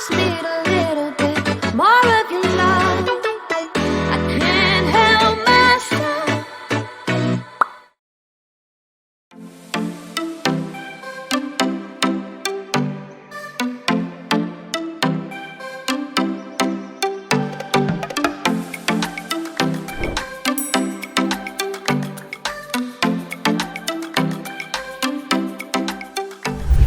just need a little bit more of your love. I can't help myself.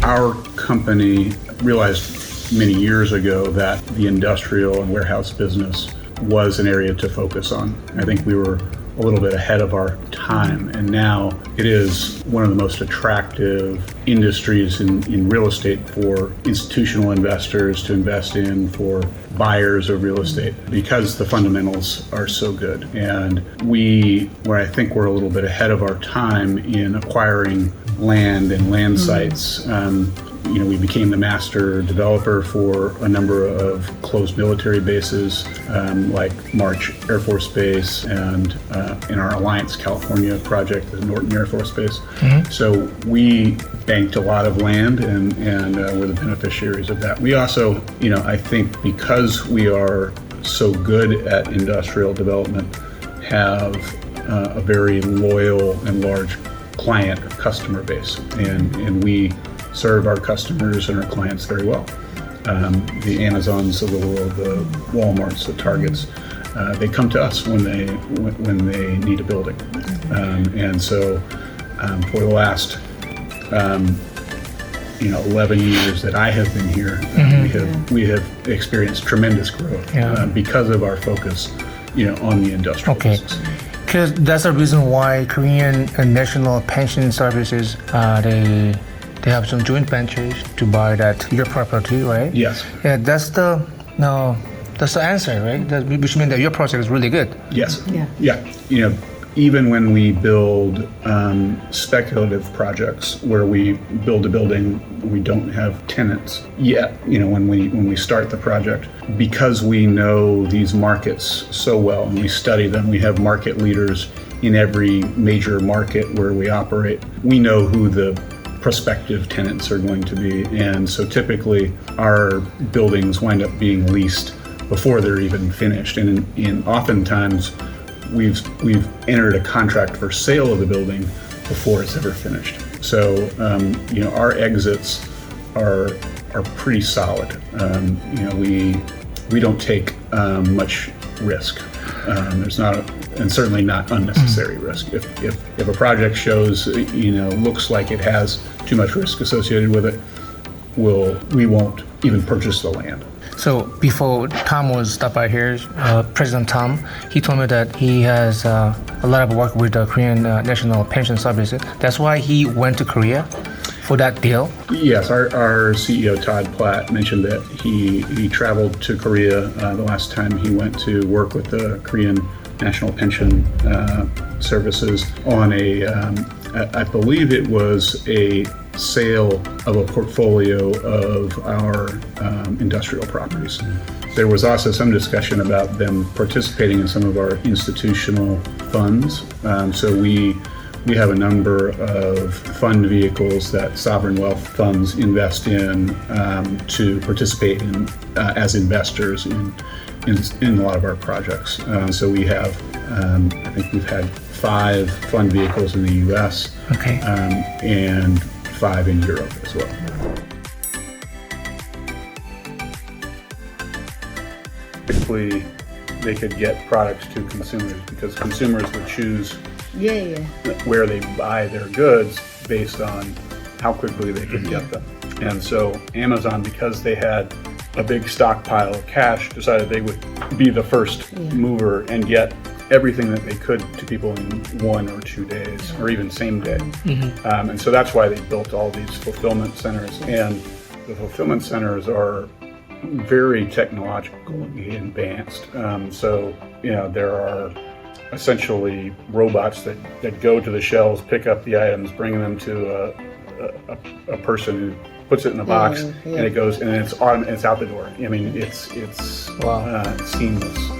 Our company realized many years ago that the industrial and warehouse business was an area to focus on. I think we were a little bit ahead of our time, and now it is one of the most attractive industries in real estate for institutional investors to invest in, for buyers of real estate, because the fundamentals are so good. And where I think we're a little bit ahead of our time in acquiring land and land sites. We became the master developer for a number of closed military bases, like March Air Force Base and in our Alliance, California project, the Norton Air Force Base. So we banked a lot of land and were the beneficiaries of that. We also, I think because we are so good at industrial development, have a very loyal and large client or customer base, and we serve our customers and our clients very well. The Amazons of the world, the Walmarts, the Targets, they come to us when they need a building. And so for the last 11 years that I have been here, we have experienced tremendous growth because of our focus, on the industrial business. Because that's the reason why Korean National Pension Services, they have some joint ventures to buy your property, right? Yes. Yeah, that's the answer, right? Which means that your project is really good. Yes. Yeah. Even when we build speculative projects where we build a building, we don't have tenants yet. When we start the project, because we know these markets so well and we study them, we have market leaders in every major market where we operate. We know who the prospective tenants are going to be, and so typically our buildings wind up being leased before they're even finished, and oftentimes we've entered a contract for sale of the building before it's ever finished. So our exits are pretty solid. We don't take much risk. There's not, and certainly not unnecessary risk. If a project shows, looks like it has too much risk associated with it, we won't even purchase the land. So before Tom was stopped by here, President Tom, he told me that he has a lot of work with the Korean National Pension Services. That's why he went to Korea for that deal. Yes, our CEO Todd Platt mentioned that he traveled to Korea the last time he went to work with the Korean National Pension Services on I believe it was a sale of a portfolio of our industrial properties. There was also some discussion about them participating in some of our institutional funds. So we have a number of fund vehicles that sovereign wealth funds invest in to participate in as investors in a lot of our projects. So we have, I think we've had 5 fund vehicles in the U.S. And 5 in Europe as well. Typically, they could get products to consumers because consumers would choose where they buy their goods based on how quickly they could get them. And so Amazon, because they had a big stockpile of cash, decided they would be the first mover and get everything that they could to people in 1 or 2 days, or even same day. And so that's why they built all these fulfillment centers. And the fulfillment centers are very technologically advanced. So, there are essentially robots that go to the shelves, pick up the items, bring them to a person who puts it in a box, and it goes, and it's out the door. I mean, it's seamless.